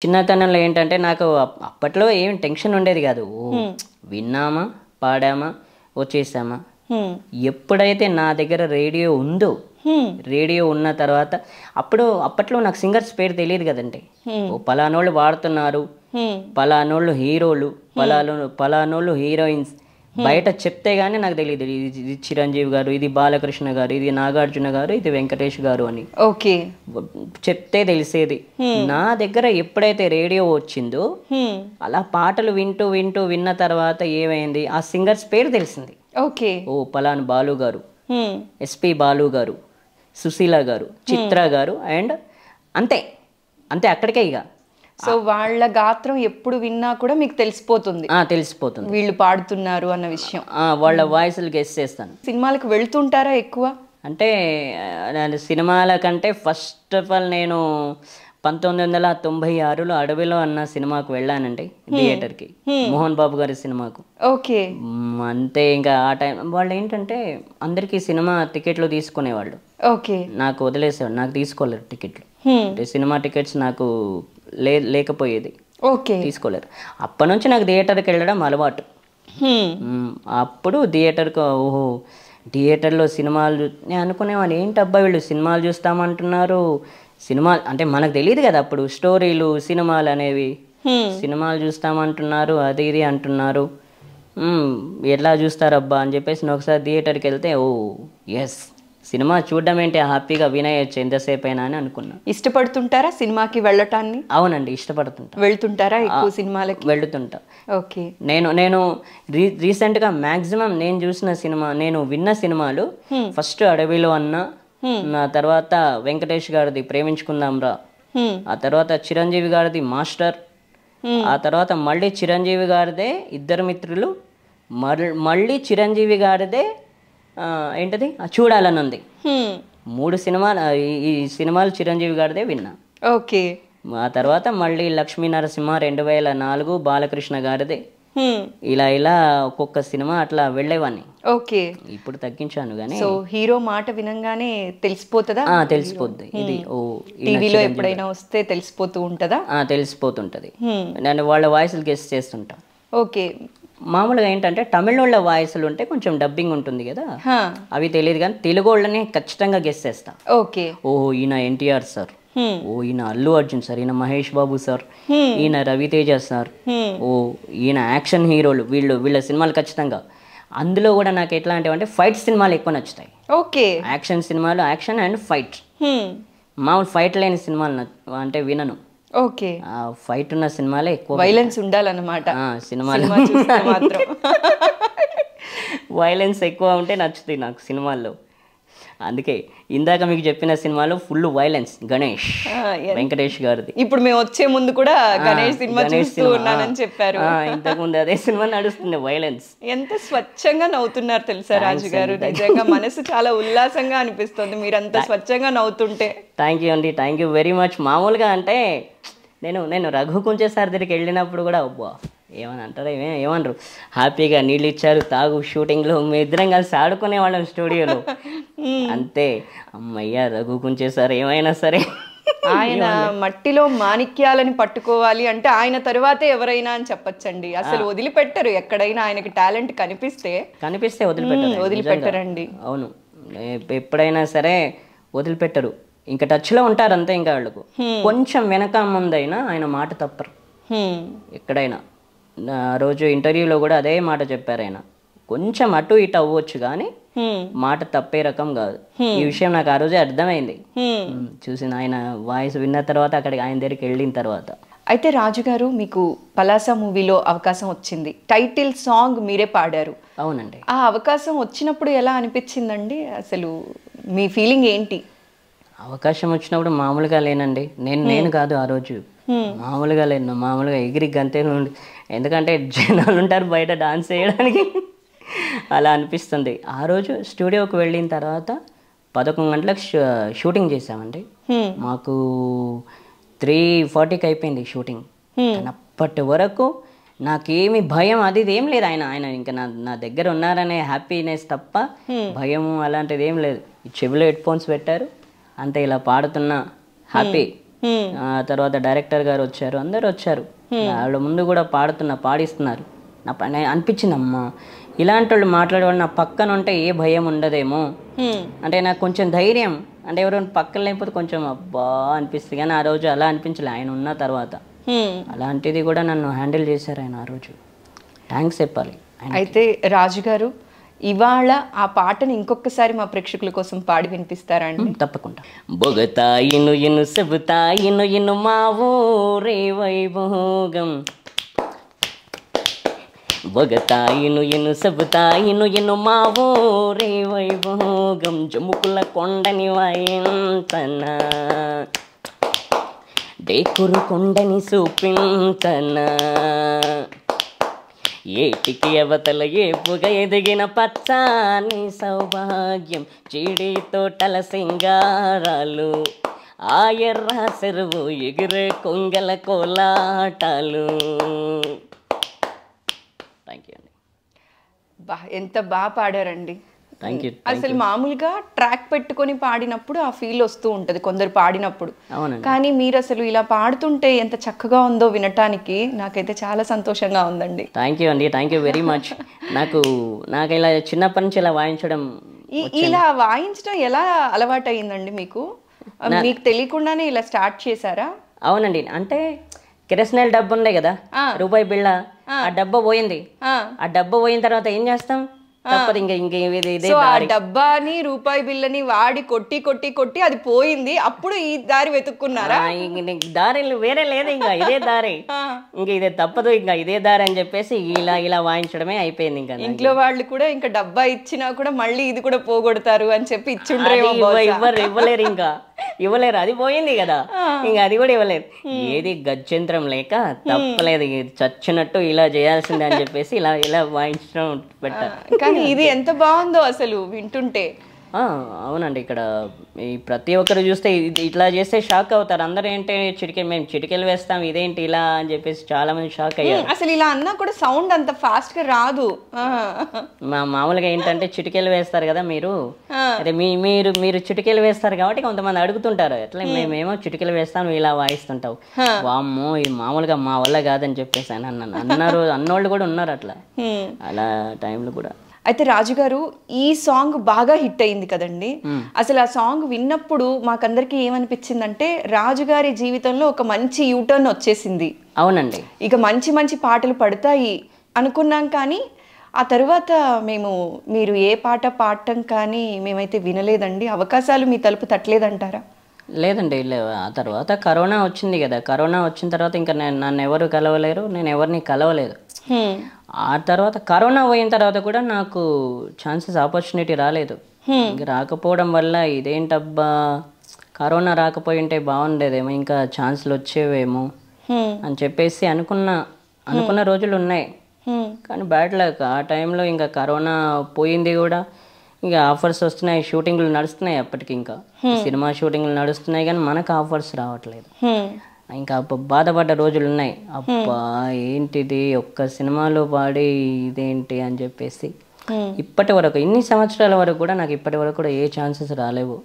చిన్నతనంలో ఏంటంటే నాకు అప్పట్లో ఏం టెన్షన్ ఉండేది కాదు. విన్నామా, పాడామా, వచ్చేసామా. ఎప్పుడైతే నా దగ్గర రేడియో ఉందో, రేడియో ఉన్న తర్వాత అప్పట్లో నాకు సింగర్స్ పేరు తెలియదు కదండి. పలానోళ్ళు వాడుతున్నారు, పలానోళ్ళు హీరోలు, పలానోళ్ళు హీరోయిన్స్ బయట చెప్తే గానీ నాకు తెలియదు ఇది చిరంజీవి గారు, ఇది బాలకృష్ణ గారు, ఇది నాగార్జున గారు, ఇది వెంకటేష్ గారు అని. ఓకే, చెప్తే తెలిసేది. నా దగ్గర ఎప్పుడైతే రేడియో వచ్చిందో అలా పాటలు వింటూ వింటూ విన్న తర్వాత ఏమైంది, ఆ సింగర్స్ పేరు తెలిసింది. ఓకే, ఓ పలానా బాలు గారు, ఎస్పి బాలు గారు, సుశీల గారు, చిత్ర గారు, అండ్ అంతే అంతే అక్కడికే. ఇక సో వాళ్ళ గాత్రం ఎప్పుడు విన్నా కూడా మీకు తెలిసిపోతుంది వీళ్ళు పాడుతున్నారు అన్న విషయం. వాళ్ళ వాయిస్లు గెస్ చేస్తాను. సినిమాలకు వెళ్తుంటారా ఎక్కువ? అంటే సినిమాల కంటే ఫస్ట్ ఆఫ్ ఆల్ నేను 1996లో అడవిలో అన్న సినిమాకు వెళ్ళానండి, థియేటర్కి, మోహన్ బాబు గారి సినిమాకు. ఓకే, అంతే. ఇంకా ఆ టైం వాళ్ళు ఏంటంటే అందరికీ సినిమా టికెట్లు తీసుకునేవాళ్ళు. ఓకే, నాకు వదిలేసేవాడు, నాకు తీసుకోలేరు టికెట్లు. సినిమా టికెట్స్ నాకు లేకపోయేది. ఓకే, తీసుకోలేరు. అప్పటి నుంచి నాకు థియేటర్కి వెళ్ళడం అలవాటు. అప్పుడు థియేటర్కి, ఓహో థియేటర్లో సినిమాలు, నేను అనుకునేవాడు ఏంటబ్బా వీళ్ళు సినిమాలు చూస్తామంటున్నారు. సినిమాలు అంటే మనకు తెలియదు కదా అప్పుడు స్టోరీలు, సినిమాలు అనేవి. సినిమాలు చూస్తామంటున్నారు, అది ఇది అంటున్నారు, ఎట్లా చూస్తారబ్బా అని చెప్పేసి నేను ఒకసారి థియేటర్కి వెళ్తే, ఓ ఎస్ సినిమా చూడడం ఏంటి, హ్యాపీగా వినయచ్చు ఎంతసేపు అయినా అని అనుకున్నా. ఇష్టపడుతుంటారా సినిమాకి వెళ్ళటాన్ని? అవునండి, ఇష్టపడుతుంటా. వెళ్తుంటారా ఎక్కువ సినిమాలకి? వెళ్తుంటా. ఓకే, నేను రీసెంట్గా మ్యాక్సిమం నేను చూసిన సినిమా, నేను విన్న సినిమాలు ఫస్ట్ అడవిలో అన్న, ఆ తర్వాత వెంకటేష్ గారిది ప్రేమించుకుందాంరా, ఆ తర్వాత చిరంజీవి గారిది మాస్టర్, ఆ తర్వాత మళ్ళీ చిరంజీవి గారిదే ఇద్దరు మిత్రులు, మళ్ళీ చిరంజీవి గారిదే ఏంటది చూడాలని ఉంది. 3 సినిమాలు, ఈ సినిమాలు చిరంజీవి గారిదే విన్నా. ఓకే, ఆ తర్వాత మళ్ళీ లక్ష్మీ నరసింహ 2004 బాలకృష్ణ గారిదే. ఇలా ఒక్కొక్క సినిమా అట్లా వెళ్ళేవాడిని. ఓకే, ఇప్పుడు తగ్గించాను కానీ. సో హీరో మాట వినంగానే తెలిసిపోతుందా? తెలిసిపోద్ది. ఇది టీవీలో ఎప్పుడైనా వస్తే తెలిసిపోతూ ఉంటుందా? తెలిసిపోతుంటది. నేను వాళ్ళ వాయిస్లు గెస్ చేస్తుంటా. ఓకే, మామూలుగా ఏంటంటే తమిళోళ్ళ వాయిస్లు ఉంటే కొంచెం డబ్బింగ్ ఉంటుంది కదా, అవి తెలియదు కానీ తెలుగు వాళ్ళని ఖచ్చితంగా గెస్ చేస్తా. ఓకే, ఓహో ఈయన ఎన్టీఆర్ సార్, ఓ ఈయన అల్లు అర్జున్ సార్, ఈయన మహేష్ బాబు సార్, ఈయన రవితేజ సార్, ఓ ఈయన యాక్షన్ హీరోలు, వీళ్ళ సినిమాలు ఖచ్చితంగా. అందులో కూడా నాకు ఎట్లాంటివి అంటే ఫైట్ సినిమాలు ఎక్కువ నచ్చుతాయి. ఓకే, యాక్షన్ సినిమాలు, యాక్షన్ అండ్ ఫైట్. మామూలు ఫైట్ లేని సినిమాలు అంటే వినను. ఓకే, ఫైట్ ఉన్న సినిమాలే ఎక్కువ, వైలెన్స్ ఉండాలన్నమాట సినిమాలు. వైలెన్స్ ఎక్కువ ఉంటే నచ్చుతాయి నాకు సినిమాల్లో. అందుకే ఇందాక మీకు చెప్పిన సినిమాలో ఫుల్ వైలెన్స్, గణేష్, వెంకటేష్ గారిది. ఇప్పుడు మేము వచ్చే ముందు కూడా గణేష్ సినిమా చూస్తూ ఉన్నానని చెప్పారు. ఇంతకు ముందు అదే సినిమా నడుస్తుంది, వైలెన్స్. ఎంత స్వచ్ఛంగా నవ్వుతున్నారు తెలుసా రాజు గారు, నిజంగా మనసు చాలా ఉల్లాసంగా అనిపిస్తుంది మీరంతా స్వచ్ఛంగా నవ్వుతుంటే. థ్యాంక్ యూ అండి, థ్యాంక్ యూ వెరీ మచ్. మామూలుగా అంటే నేను రఘు కుంచే సార్ దగ్గరికి వెళ్ళినప్పుడు కూడా అబ్బా ఏమని అంటారు, ఏమనరు, హ్యాపీగా నీళ్ళు ఇచ్చారు తాగు, షూటింగ్లో మీ ఇద్దరం కలిసి ఆడుకునే వాళ్ళం స్టూడియోలో. అంతే, అమ్మయ్య రఘు కుంచే సార్ ఏమైనా సరే. ఆయన మట్టిలో మాణిక్యాలని పట్టుకోవాలి అంటే ఆయన తరువాతే ఎవరైనా అని చెప్పచ్చండి. అసలు వదిలిపెట్టరు, ఎక్కడైనా ఆయనకి టాలెంట్ కనిపిస్తే వదిలిపెట్టరండి. అవును, ఎప్పుడైనా సరే వదిలిపెట్టరు, ఇంకా టచ్లో ఉంటారు అంతే. ఇంకా వాళ్ళకు కొంచెం వెనక ముందైనా ఆయన మాట తప్పరు ఎక్కడైనా. ఆ రోజు ఇంటర్వ్యూలో కూడా అదే మాట చెప్పారు ఆయన, కొంచెం అటు ఇటు అవ్వచ్చు కానీ మాట తప్పే రకం కాదు. ఈ విషయం నాకు ఆ రోజే అర్థమైంది చూసిన ఆయన వాయిస్ విన్న తర్వాత, అక్కడికి ఆయన దగ్గరికి వెళ్ళిన తర్వాత. అయితే రాజుగారు, మీకు పలాస మూవీలో అవకాశం వచ్చింది, టైటిల్ సాంగ్ మీరే పాడారు. అవునండి. ఆ అవకాశం వచ్చినప్పుడు ఎలా అనిపించిందండి, అసలు మీ ఫీలింగ్ ఏంటి? అవకాశం వచ్చినప్పుడు మామూలుగా లేనండి, నేను కాదు ఆ రోజు, మామూలుగా లేను, మామూలుగా ఎగిరి గంతే నుండి. ఎందుకంటే జనాలు ఉంటారు బయట డాన్స్ చేయడానికి, అలా అనిపిస్తుంది. ఆ రోజు స్టూడియోకి వెళ్ళిన తర్వాత 11 గంటలకు షూటింగ్ చేసామండి. మాకు 3:40కి అయిపోయింది షూటింగ్. అప్పటి వరకు నాకేమి భయం అది ఏం లేదు. ఆయన ఇంకా నా దగ్గర ఉన్నారనే హ్యాపీనెస్ తప్ప భయం అలాంటిది ఏం లేదు. చెవిలో హెడ్ ఫోన్స్ పెట్టారు అంతే, ఇలా పాడుతున్నా హ్యాపీ. ఆ తర్వాత డైరెక్టర్ గారు వచ్చారు, అందరూ వచ్చారు. వాళ్ళ ముందు కూడా పాడిస్తున్నారు. నా పని అనిపించింది, అమ్మా ఇలాంటి వాళ్ళు మాట్లాడేవాళ్ళు నా పక్కన ఉంటే ఏ భయం ఉండదేమో, అంటే నాకు కొంచెం ధైర్యం, అంటే ఎవరైనా పక్కన లేకపోతే కొంచెం అబ్బా అనిపిస్తుంది. కానీ ఆ రోజు అలా అనిపించలే, ఆయన ఉన్న తర్వాత. అలాంటిది కూడా నన్ను హ్యాండిల్ చేశారు ఆయన. ఆ రోజు థ్యాంక్స్ చెప్పాలి. అయితే రాజు గారు, ఇవాళ ఆ పాటను ఇంకొకసారి మా ప్రేక్షకుల కోసం పాడి వినిపిస్తారా అండి? తప్పకుండా. బొగతాయిను ఇను సెబుతాయిను ఇను మా ఊరే వైభోగం, బొగతాయిను ఇను సెబుతాయిను ఇను మా ఊరే వైభోగం, జముకుల కొండని వాయింతనా, డేకురు కొండని చూపించనా, ఏటికి అవతల ఏపుగా ఎదిగిన పచ్చాని సౌభాగ్యం, చీడి తోటల సింగారాలు, ఆ ఎర్ర చెరువు ఎగిరే కొంగల కోలాటాలు. థ్యాంక్ యూ అండి. ఎంత బాగా పాడారండి. Thank you. అసలు మామూలుగా ట్రాక్ పెట్టుకొని పాడినప్పుడు ఆ ఫీల్ వస్తూ ఉంటది కొందరు పాడినప్పుడు. అవునండి. కానీ మీరు అసలు ఇలా పాడుతుంటే ఎంత చక్కగా ఉందో వినటానికి నాకైతే చాలా సంతోషంగా ఉందండి. థ్యాంక్ యూ అండి, థ్యాంక్ యూ వెరీ మచ్. నాకు ఇలా చిన్నప్పటి నుంచి ఇలా వాయించడం, ఇలా వాయించడం ఎలా అలవాటు అయ్యిందండి మీకు? మీకు తెలియకుండానే ఇలా స్టార్ట్ చేశారా? అవునండి, అంటే కిరసనాయిల్ డబ్బు ఉండే కదా, రూపాయి బిళ్ళ, ఆ డబ్బా పోయింది. ఆ డబ్బా పోయిన తర్వాత ఏం చేస్తాం, తప్పదు. ఇదే ఆ డబ్బాని రూపాయి బిల్లని వాడి కొట్టి కొట్టి కొట్టి అది పోయింది. అప్పుడు ఈ దారి వెతుక్కున్నారా? దారి వేరే లేదు, ఇంకా ఇదే దారి, ఇంకా ఇదే తప్పదు, ఇంకా ఇదే దారి అని చెప్పేసి ఇలా వాయించడమే అయిపోయింది. ఇంకా ఇంట్లో వాళ్ళు కూడా ఇంకా డబ్బా ఇచ్చినా కూడా మళ్ళీ ఇది కూడా పోగొడతారు అని చెప్పి ఇచ్చుండ్రేమో. ఇవ్వలేరు, ఇంకా ఇవ్వలేరు, అది పోయింది కదా, ఇంకా అది కూడా ఇవ్వలేరు. ఏది గత్యంతరం లేక తప్పలేదు, చచ్చినట్టు ఇలా చేయాల్సిందే అని చెప్పేసి ఇలా వాయించడం పెట్టారు. కానీ ఇది ఎంత బాగుందో అసలు వింటుంటే. అవునండి, ఇక్కడ ఈ ప్రతి ఒక్కరు చూస్తే ఇట్లా చేస్తే షాక్ అవుతారు అందరూ. ఏంటి మేము చిటికెలు వేస్తాం, ఇదేంటి ఇలా అని చెప్పేసి చాలా మంది షాక్ అయ్యారు. అసలు ఇలా అన్నా కూడా సౌండ్ అంత ఫాస్ట్ గా రాదు. మామూలుగా ఏంటంటే చిటికెలు వేస్తారు కదా మీరు, అదే మీరు చిటికెలు వేస్తారు కాబట్టి కొంతమంది అడుగుతుంటారు, ఎట్లా మేమేమో చిటికెలు వేస్తాం ఇలా వాయిస్తుంటావు, వామ్మో ఇది మామూలుగా మా వల్ల కాదని చెప్పేసి అన్నోళ్ళు కూడా ఉన్నారు అట్లా, అలా టైంలో కూడా. అయితే రాజుగారు, ఈ సాంగ్ బాగా హిట్ అయింది కదండి. అసలు ఆ సాంగ్ విన్నప్పుడు మాకందరికి ఏమనిపించిందంటే రాజుగారి జీవితంలో ఒక మంచి యూటర్న్ వచ్చేసింది. అవునండి, ఇక మంచి మంచి పాటలు పడతాయి అనుకున్నాం. కానీ ఆ తర్వాత మీరు ఏ పాట పాడటం కానీ మేమైతే వినలేదండి. అవకాశాలు మీ తలుపు తట్టలేదంటారా? లేదండి, ఆ తర్వాత కరోనా వచ్చింది కదా, కరోనా వచ్చిన తర్వాత ఇంకా నన్ను ఎవరు కలవలేరు, నేను ఎవరిని కలవలేదు. ఆ తర్వాత కరోనా పోయిన తర్వాత కూడా నాకు ఛాన్సెస్ ఆపర్చునిటీ రాలేదు. రాకపోవడం వల్ల ఇదేంటబ్బా కరోనా రాకపోయింటే బాగుండేదేమో, ఇంకా ఛాన్సులు వచ్చేవేమో అని చెప్పేసి అనుకున్న రోజులు ఉన్నాయి. కానీ బ్యాడ్ లక్, ఆ టైంలో ఇంకా కరోనా పోయింది కూడా. ఇంకా ఆఫర్స్ వస్తున్నాయి, షూటింగ్లు నడుస్తున్నాయి, అప్పటికి ఇంకా సినిమా షూటింగ్లు నడుస్తున్నాయి, కానీ మనకు ఆఫర్స్ రావట్లేదు. ఇంకా బాధపడ్డ రోజులు ఉన్నాయి. అబ్బా ఏంటిది, ఒక్క సినిమాలో పాడి ఇదేంటి అని చెప్పేసి. ఇప్పటి వరకు ఇన్ని సంవత్సరాల వరకు కూడా నాకు ఇప్పటి వరకు కూడా ఏ ఛాన్సెస్ రాలేవు.